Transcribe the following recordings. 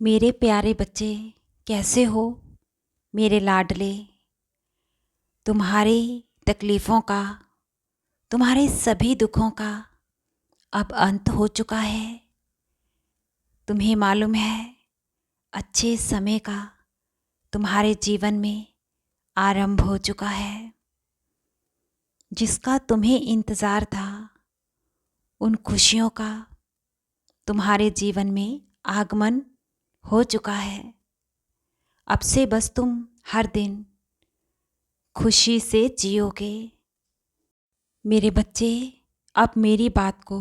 मेरे प्यारे बच्चे, कैसे हो मेरे लाडले। तुम्हारी तकलीफ़ों का, तुम्हारे सभी दुखों का अब अंत हो चुका है। तुम्हें मालूम है, अच्छे समय का तुम्हारे जीवन में आरंभ हो चुका है। जिसका तुम्हें इंतज़ार था, उन खुशियों का तुम्हारे जीवन में आगमन हो चुका है। अब से बस तुम हर दिन खुशी से जियोगे। मेरे बच्चे, अब मेरी बात को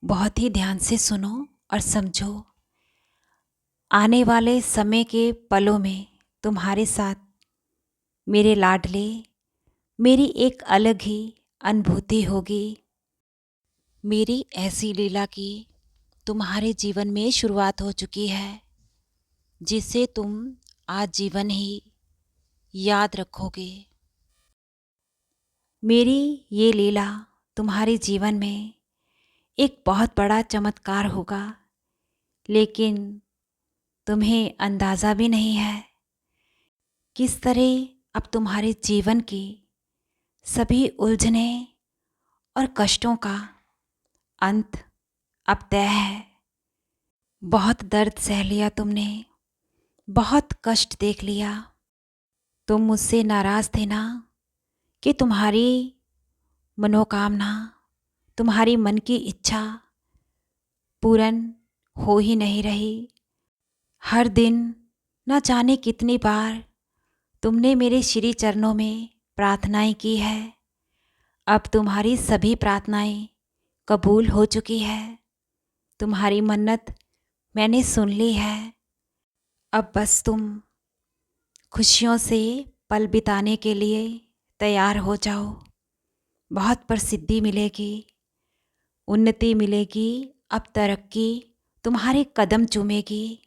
बहुत ही ध्यान से सुनो और समझो। आने वाले समय के पलों में तुम्हारे साथ मेरे लाडले, मेरी एक अलग ही अनुभूति होगी। मेरी ऐसी लीला की तुम्हारे जीवन में शुरुआत हो चुकी है, जिसे तुम आजीवन ही याद रखोगे। मेरी ये लीला तुम्हारे जीवन में एक बहुत बड़ा चमत्कार होगा, लेकिन तुम्हें अंदाज़ा भी नहीं है किस तरह अब तुम्हारे जीवन की सभी उलझने और कष्टों का अंत अब तय है। बहुत दर्द सह लिया तुमने, बहुत कष्ट देख लिया। तुम मुझसे नाराज़ थे ना कि तुम्हारी मनोकामना, तुम्हारी मन की इच्छा पूर्ण हो ही नहीं रही। हर दिन न जाने कितनी बार तुमने मेरे श्री चरणों में प्रार्थनाएं की है। अब तुम्हारी सभी प्रार्थनाएं कबूल हो चुकी है। तुम्हारी मन्नत मैंने सुन ली है। अब बस तुम खुशियों से पल बिताने के लिए तैयार हो जाओ। बहुत प्रसिद्धि मिलेगी, उन्नति मिलेगी, अब तरक्की तुम्हारे कदम चूमेगी।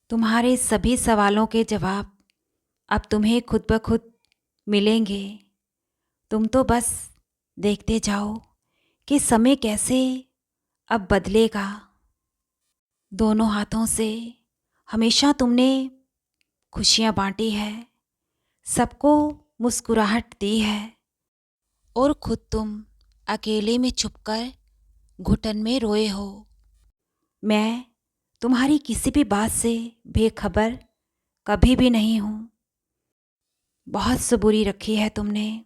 तुम्हारे सभी सवालों के जवाब अब तुम्हें खुद ब खुद मिलेंगे। तुम तो बस देखते जाओ कि समय कैसे अब बदलेगा। दोनों हाथों से हमेशा तुमने खुशियाँ बांटी है, सबको मुस्कुराहट दी है, और खुद तुम अकेले में छुपकर घुटन में रोए हो। मैं तुम्हारी किसी भी बात से बेखबर कभी भी नहीं हूँ। बहुत सबूरी रखी है तुमने,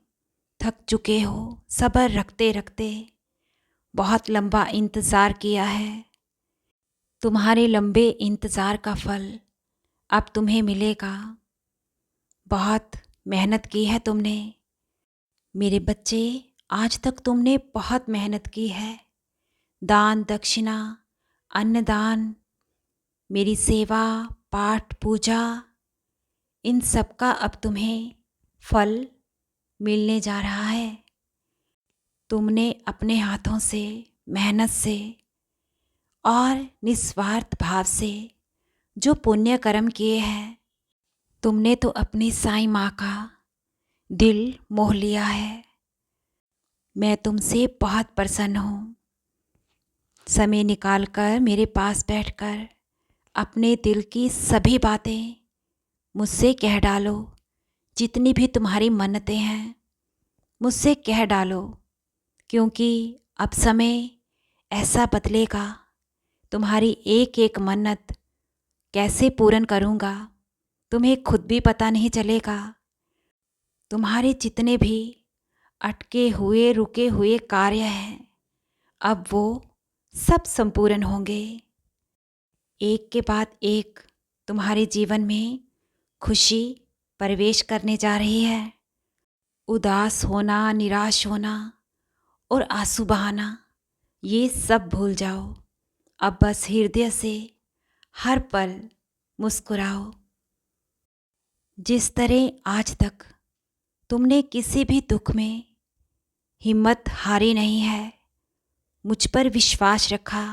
थक चुके हो सब्र रखते रखते। बहुत लंबा इंतज़ार किया है। तुम्हारे लंबे इंतज़ार का फल अब तुम्हें मिलेगा। बहुत मेहनत की है तुमने मेरे बच्चे, आज तक तुमने बहुत मेहनत की है। दान दक्षिणा, अन्नदान, मेरी सेवा, पाठ पूजा, इन सब का अब तुम्हें फल मिलने जा रहा है। तुमने अपने हाथों से, मेहनत से और निस्वार्थ भाव से जो पुण्य कर्म किए हैं, तुमने तो अपनी साईं माँ का दिल मोह लिया है। मैं तुमसे बहुत प्रसन्न हूँ। समय निकालकर मेरे पास बैठकर अपने दिल की सभी बातें मुझसे कह डालो। जितनी भी तुम्हारी मन्नतें हैं मुझसे कह डालो, क्योंकि अब समय ऐसा बदलेगा, तुम्हारी एक एक मन्नत कैसे पूर्ण करूँगा तुम्हें खुद भी पता नहीं चलेगा। तुम्हारे जितने भी अटके हुए रुके हुए कार्य हैं, अब वो सब संपूर्ण होंगे। एक के बाद एक तुम्हारे जीवन में खुशी प्रवेश करने जा रही है। उदास होना, निराश होना और आंसू बहाना, ये सब भूल जाओ। अब बस हृदय से हर पल मुस्कुराओ। जिस तरह आज तक तुमने किसी भी दुख में हिम्मत हारी नहीं है, मुझ पर विश्वास रखा,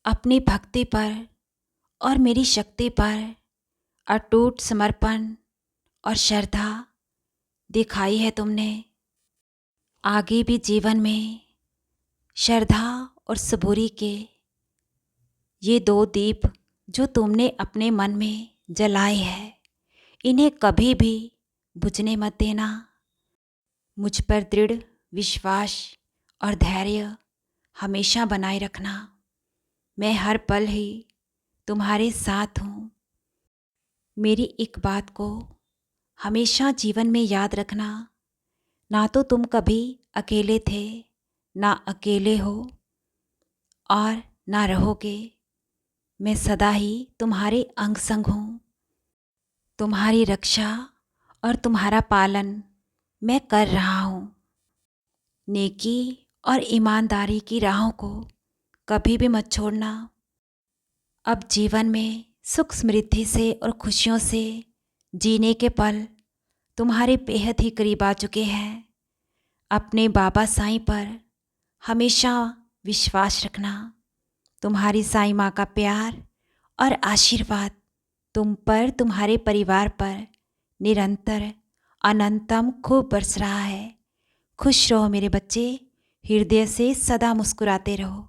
अपनी भक्ति पर और मेरी शक्ति पर अटूट समर्पण और श्रद्धा दिखाई है तुमने, आगे भी जीवन में श्रद्धा और सबूरी के ये दो दीप जो तुमने अपने मन में जलाए हैं, इन्हें कभी भी बुझने मत देना। मुझ पर दृढ़ विश्वास और धैर्य हमेशा बनाए रखना। मैं हर पल ही तुम्हारे साथ हूँ। मेरी एक बात को हमेशा जीवन में याद रखना, ना तो तुम कभी अकेले थे, ना अकेले हो और ना रहोगे। मैं सदा ही तुम्हारे अंग संग हूँ। तुम्हारी रक्षा और तुम्हारा पालन मैं कर रहा हूँ। नेकी और ईमानदारी की राहों को कभी भी मत छोड़ना। अब जीवन में सुख समृद्धि से और खुशियों से जीने के पल तुम्हारे बेहद ही करीब आ चुके हैं। अपने बाबा साईं पर हमेशा विश्वास रखना। तुम्हारी साईं माँ का प्यार और आशीर्वाद तुम पर, तुम्हारे परिवार पर निरंतर अनंतम खूब बरस रहा है। खुश रहो मेरे बच्चे, हृदय से सदा मुस्कुराते रहो।